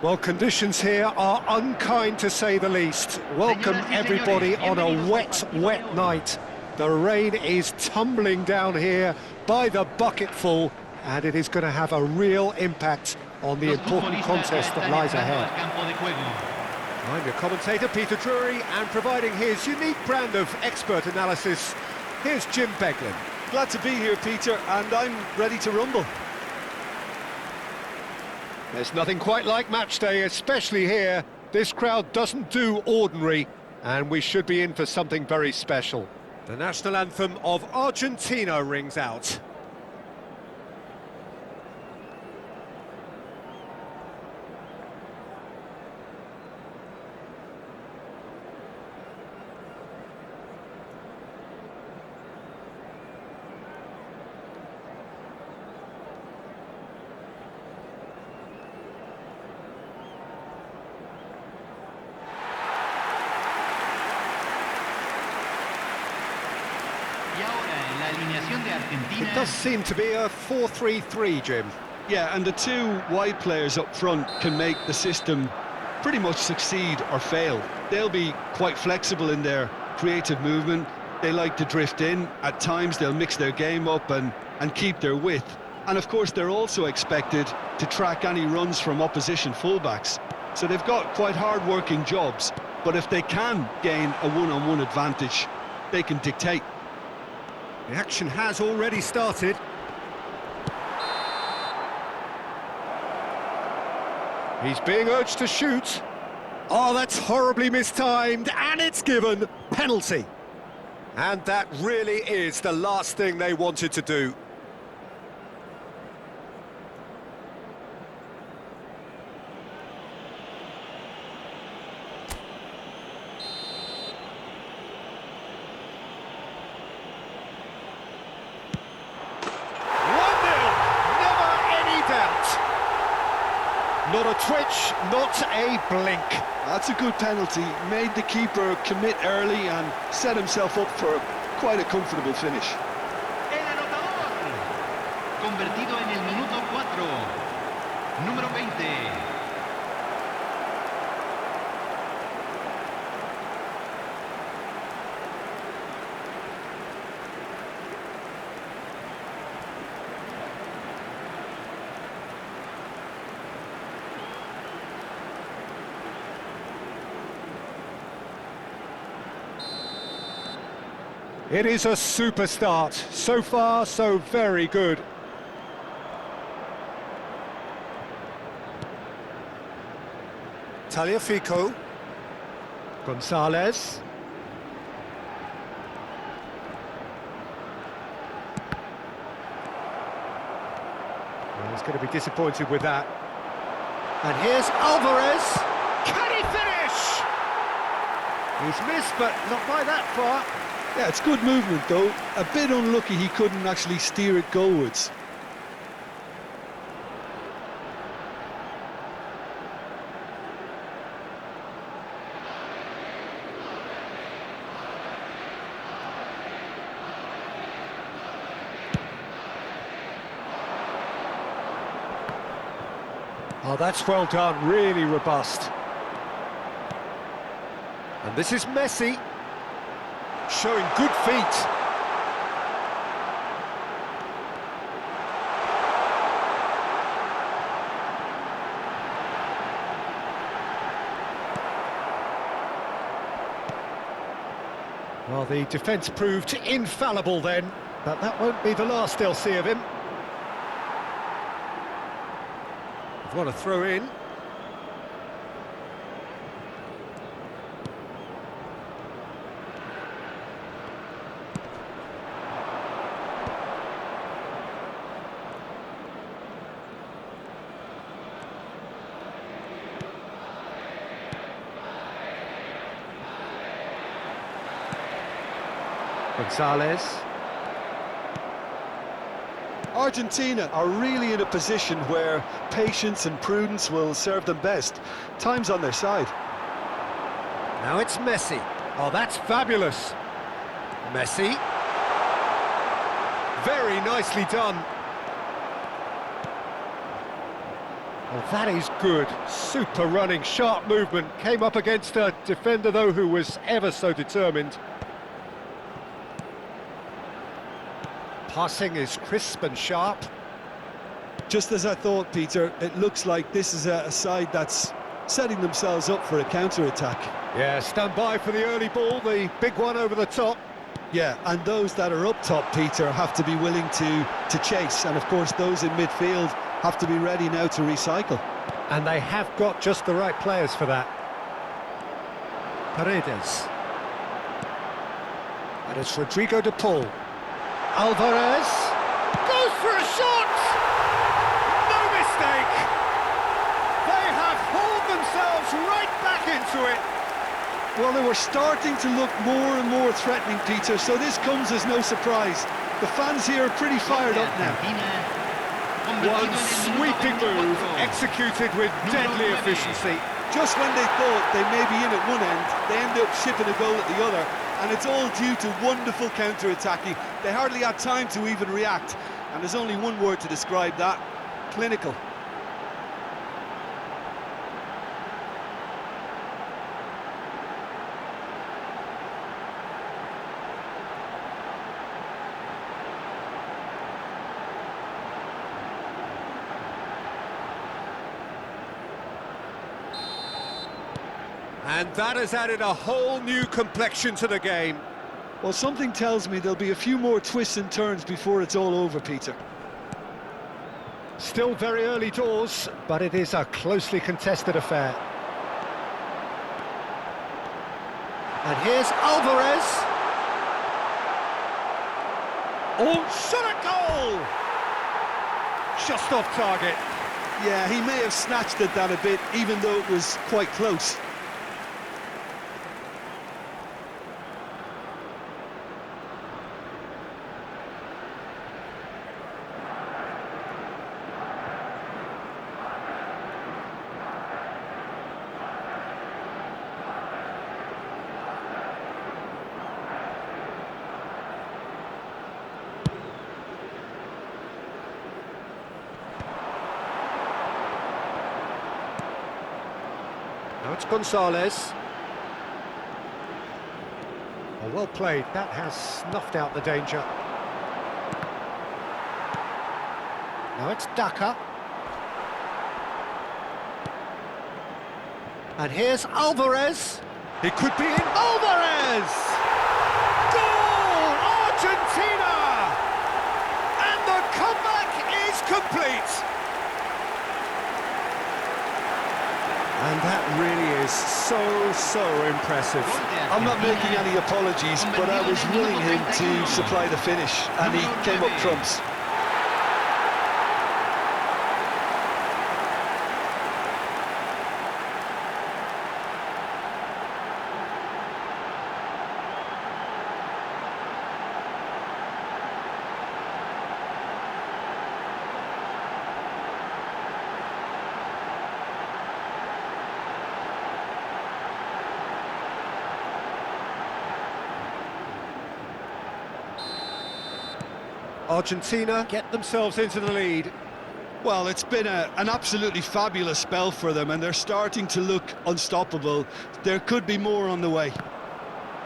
Well, conditions here are unkind to say the least. Welcome everybody on a wet, wet night. The rain is tumbling down here by the bucketful, and it is going to have a real impact on the important contest that lies ahead. I'm your commentator, Peter Drury, and providing his unique brand of expert analysis, here's Jim Beglin. Glad to be here, Peter, and I'm ready to rumble. There's nothing quite like match day, especially here. This crowd doesn't do ordinary, and we should be in for something very special. The national anthem of Argentina rings out. It does seem to be a 4-3-3, Jim. Yeah, and the two wide players up front can make the system pretty much succeed or fail. They'll be quite flexible in their creative movement. They like to drift in. At times they'll mix their game up and keep their width. And of course they're also expected to track any runs from opposition fullbacks. So they've got quite hard-working jobs, but if they can gain a one-on-one advantage, they can dictate. The action has already started. He's being urged to shoot. Oh, that's horribly mistimed, and it's given. Penalty. And that really is the last thing they wanted to do. Not a twitch, not a blink. That's a good penalty. Made the keeper commit early and set himself up for quite a comfortable finish. El anotador, convertido en el minuto 4, número 20. It is a super start. So far, so very good. Tagliafico. Gonzalez. Well, he's going to be disappointed with that. And here's Alvarez. Can he finish? He's missed, but not by that far. Yeah, it's good movement though. A bit unlucky he couldn't actually steer it goalwards. Oh, that's well done, really robust. And this is Messi. Showing good feet. Well, the defence proved infallible then, but that won't be the last they'll see of him. They've got to throw in. Gonzalez. Argentina are really in a position where patience and prudence will serve them best. Time's on their side. Now it's Messi. Oh, that's fabulous. Messi. Very nicely done. Well, that is good. Super running, sharp movement. Came up against a defender, though, who was ever so determined. Passing is crisp and sharp. Just as I thought, Peter, it looks like this is a side that's setting themselves up for a counter-attack. Yeah, stand by for the early ball, the big one over the top. Yeah, and those that are up top, Peter, have to be willing to chase. And, of course, those in midfield have to be ready now to recycle. And they have got just the right players for that. Paredes. And it's Rodrigo de Paul. Alvarez goes for a shot! No mistake! They have hauled themselves right back into it. Well, they were starting to look more and more threatening, Peter, so this comes as no surprise. The fans here are pretty fired up now. One sweeping move, executed with deadly efficiency. Just when they thought they may be in at one end, they end up shipping a goal at the other, and it's all due to wonderful counter-attacking. They hardly had time to even react, and there's only one word to describe that: clinical. And that has added a whole new complexion to the game. Well, something tells me there'll be a few more twists and turns before it's all over, Peter. Still very early doors, but it is a closely contested affair. And here's Alvarez. Oh, shot at goal! Just off target. Yeah, he may have snatched at that a bit, even though it was quite close. Now it's Gonzalez. Oh, well played. That has snuffed out the danger. Now it's Daka. And here's Alvarez. It could be in. Alvarez! Goal! Argentina! And the comeback is complete. And that really is so impressive. I'm not making any apologies, but I was willing him to supply the finish, and he came up trumps. Argentina get themselves into the lead. Well, it's been an absolutely fabulous spell for them, and they're starting to look unstoppable. There could be more on the way.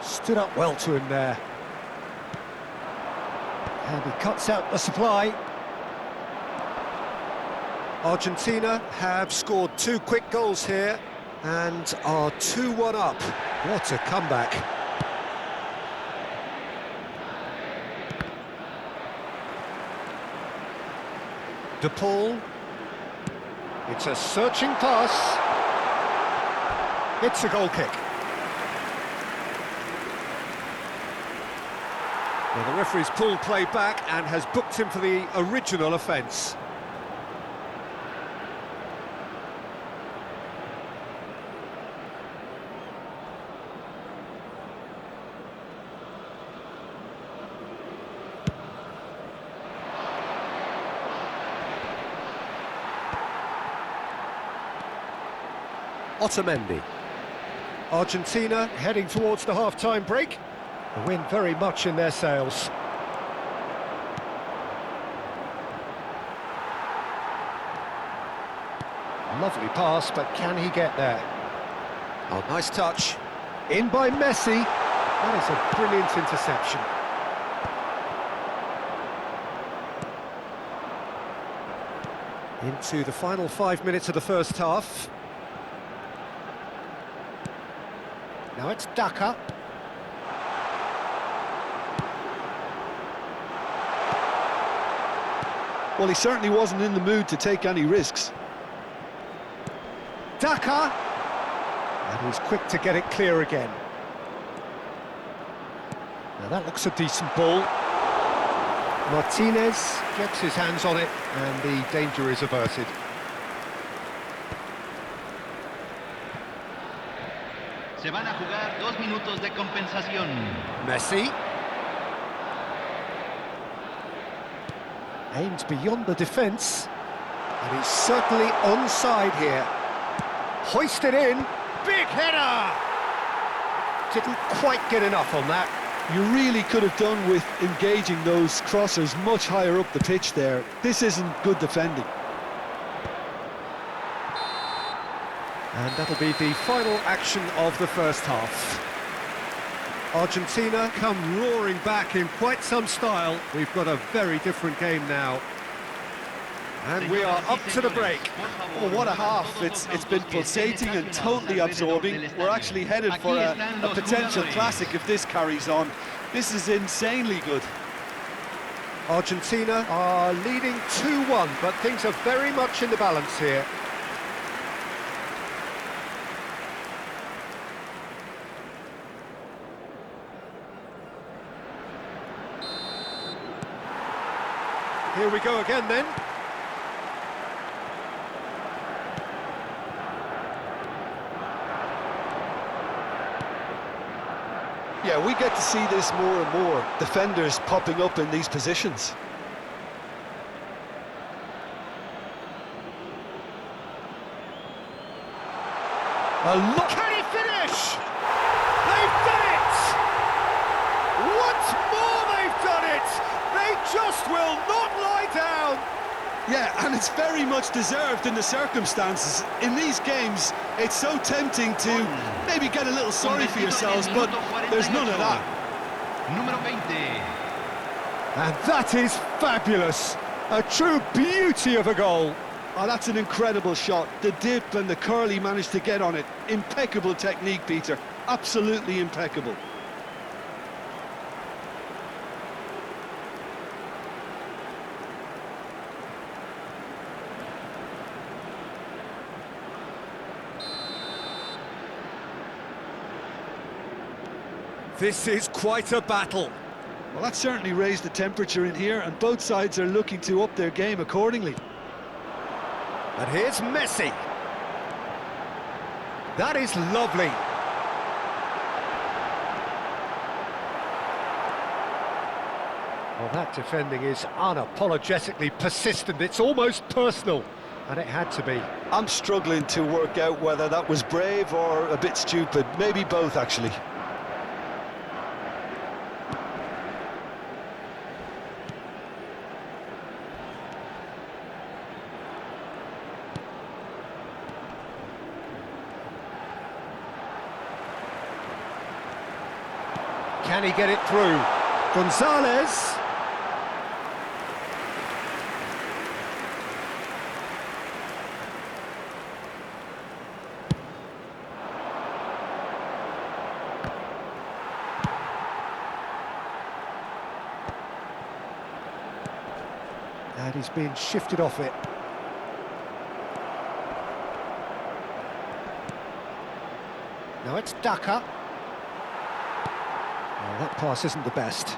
Stood up well to him there. And he cuts out the supply. Argentina have scored 2 quick goals here and are 2-1 up. What a comeback. De Paul. It's a searching pass. It's a goal kick. Well, the referee's pulled play back and has booked him for the original offence. Otamendi. Argentina heading towards the half-time break. The wind very much in their sails. Lovely pass, but can he get there? Oh, nice touch. In by Messi. That is a brilliant interception. Into the final 5 minutes of the first half. Now it's Daka. Well, he certainly wasn't in the mood to take any risks. Daka! And he's quick to get it clear again. Now that looks a decent ball. Martinez gets his hands on it and the danger is averted. Se van a jugar 2 minutos de compensación. Messi. Aimed beyond the defence. And he's certainly onside here. Hoisted in. Big header! Didn't quite get enough on that. You really could have done with engaging those crossers much higher up the pitch there. This isn't good defending. And that'll be the final action of the first half. Argentina come roaring back in quite some style. We've got a very different game now. And we are up to the break. Oh, what a half. It's been pulsating and totally absorbing. We're actually headed for a potential classic if this carries on. This is insanely good. Argentina are leading 2-1, but things are very much in the balance here. Here we go again then. Yeah, we get to see this more and more. Defenders popping up in these positions. A look! Can he finish? They've done it! Once more they've done it! They just will not lie down! Yeah, and it's very much deserved in the circumstances. In these games, it's so tempting to maybe get a little sorry for yourselves, but there's none of that. Número 20. And that is fabulous! A true beauty of a goal! Oh, that's an incredible shot. The dip and the curl he managed to get on it. Impeccable technique, Peter. Absolutely impeccable. This is quite a battle. Well, that certainly raised the temperature in here, and both sides are looking to up their game accordingly. And here's Messi. That is lovely. Well, that defending is unapologetically persistent. It's almost personal, and it had to be. I'm struggling to work out whether that was brave or a bit stupid. Maybe both, actually. Can he get it through? Gonzalez. And he's being shifted off it. Now it's Daka. Well, that pass isn't the best.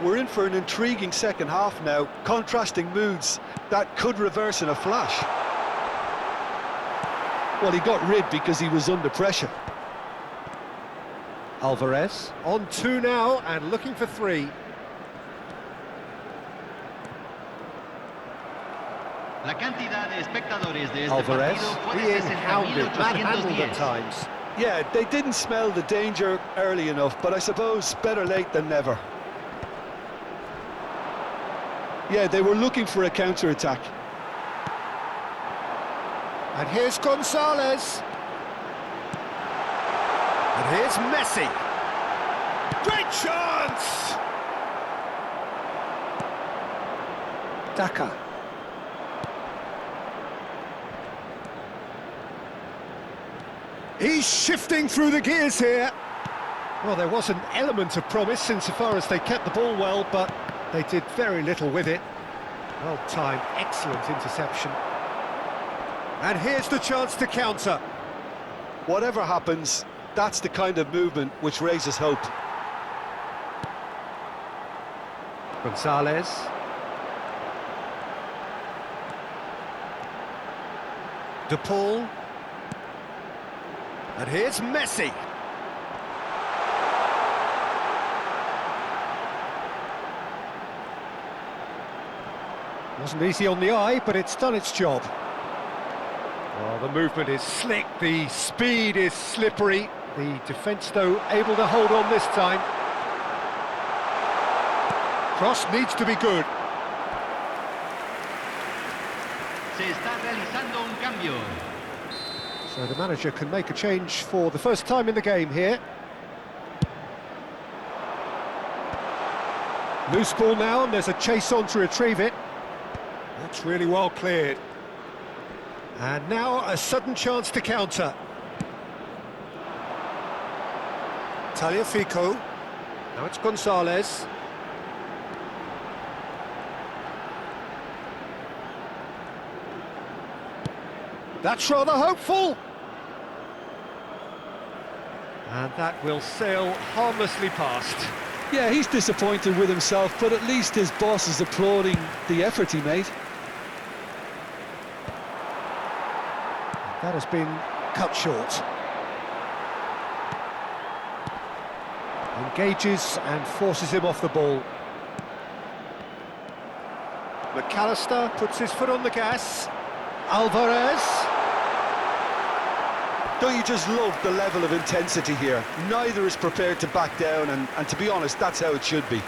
We're in for an intriguing second half now. Contrasting moods that could reverse in a flash. Well, he got rid because he was under pressure. Alvarez on 2 now and looking for 3. La cantidad de espectadores de este Alvarez partido puede being ser hounded, manhandled at 60.810. times. Yeah, they didn't smell the danger early enough, but I suppose better late than never. Yeah, they were looking for a counter-attack. And here's Gonzalez. And here's Messi. Great chance! Daka. He's shifting through the gears here. Well, there was an element of promise insofar as they kept the ball well, but they did very little with it. Well timed, excellent interception. And here's the chance to counter. Whatever happens, that's the kind of movement which raises hope. Gonzalez. De Paul. And here's Messi. Wasn't easy on the eye, but it's done its job. Well, the movement is slick, the speed is slippery. The defence, though, able to hold on this time. Cross needs to be good. Se está realizando un cambio. So the manager can make a change for the first time in the game here. Loose ball now, and there's a chase on to retrieve it. That's really well cleared. And now a sudden chance to counter. Tagliafico. Now it's Gonzalez. That's rather hopeful. And that will sail harmlessly past. Yeah, he's disappointed with himself, but at least his boss is applauding the effort he made. That has been cut short. Engages and forces him off the ball. McAllister puts his foot on the gas. Alvarez. Don't you just love the level of intensity here? Neither is prepared to back down, and to be honest, that's how it should be.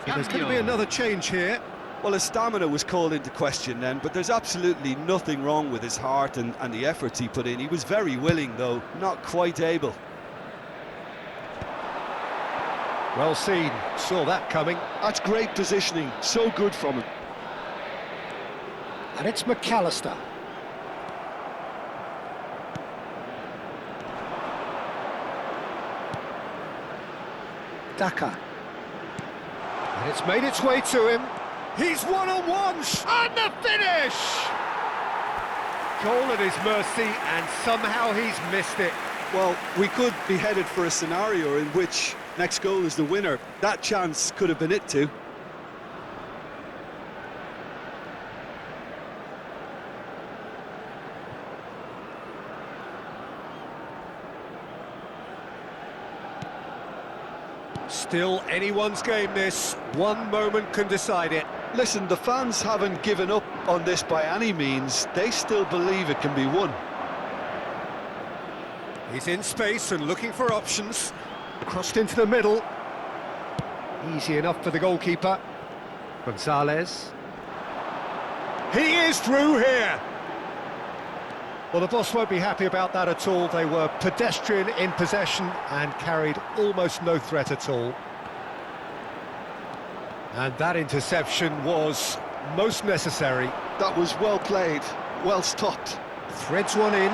So there's going to be another change here. Well, his stamina was called into question then, but there's absolutely nothing wrong with his heart and the efforts he put in. He was very willing, though, not quite able. Well seen, saw that coming. That's great positioning, so good from him. And it's McAllister. Daka. And it's made its way to him. He's one-on-one, and the finish! Goal at his mercy, and somehow he's missed it. Well, we could be headed for a scenario in which next goal is the winner. That chance could have been it too. Still anyone's game, this. One moment can decide it. Listen, the fans haven't given up on this by any means. They still believe it can be won. He's in space and looking for options. Crossed into the middle. Easy enough for the goalkeeper. Gonzalez. He is through here. Well, the boss won't be happy about that at all. They were pedestrian in possession and carried almost no threat at all. And that interception was most necessary. That was well played, well stopped. Threads one in.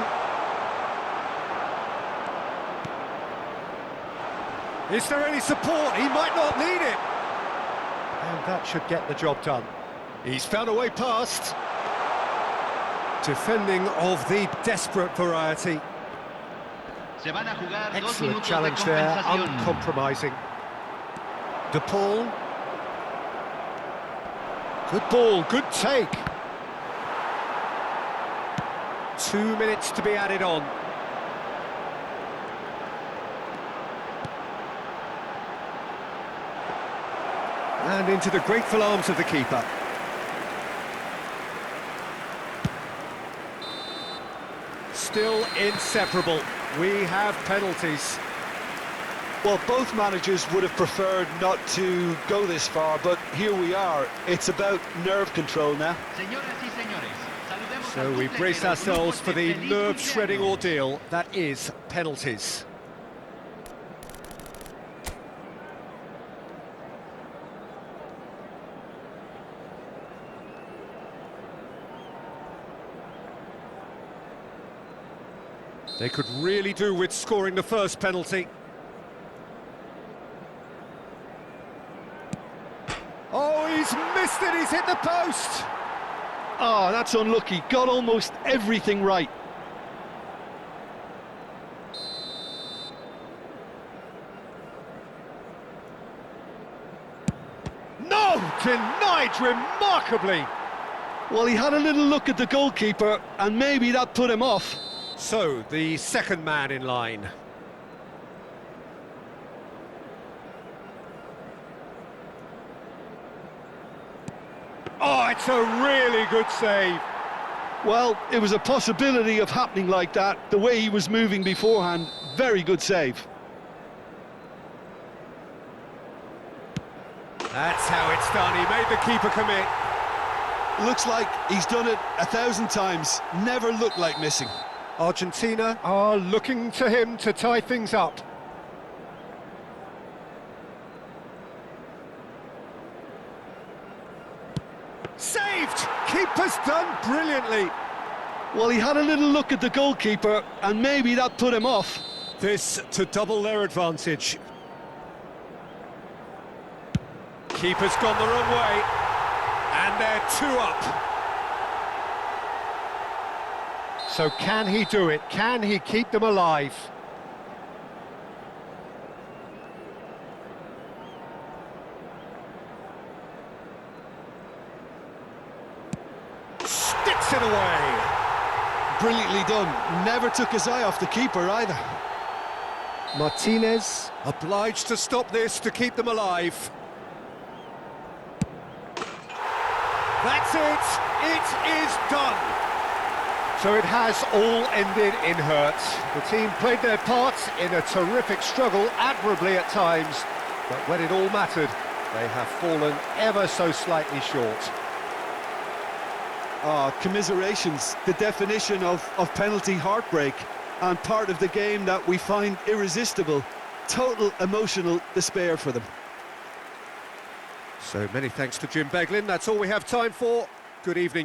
Is there any support? He might not need it. And that should get the job done. He's found a way past. Defending of the desperate variety. Se van a jugar 2 Excellent minutos challenge de there, compensación. uncompromising. De Paul. Good ball, good take. 2 minutes to be added on. And into the grateful arms of the keeper. Still inseparable. We have penalties. Well, both managers would have preferred not to go this far, but here we are. It's about nerve control now. So we brace ourselves for the nerve-shredding ordeal that is penalties. They could really do with scoring the first penalty. Oh, he's missed it, he's hit the post! Oh, that's unlucky. Got almost everything right. No! Denied remarkably! Well, he had a little look at the goalkeeper, and maybe that put him off. So, the second man in line. Oh, it's a really good save. Well, it was a possibility of happening like that. The way he was moving beforehand, very good save. That's how it's done. He made the keeper commit. Looks like he's done it 1,000 times. Never looked like missing. Argentina are looking to him to tie things up. Saved! Keeper's done brilliantly. Well, he had a little look at the goalkeeper, and maybe that put him off. This to double their advantage. Keeper's gone the wrong way, and they're 2 up. So can he do it? Can he keep them alive? Sticks it away. Brilliantly done. Never took his eye off the keeper either. Martinez obliged to stop this to keep them alive. That's it. It is done. So it has all ended in hurt. The team played their parts in a terrific struggle, admirably at times, but when it all mattered, they have fallen ever so slightly short. Commiserations, the definition of penalty heartbreak, and part of the game that we find irresistible. Total emotional despair for them. So many thanks to Jim Beglin. That's all we have time for. Good evening.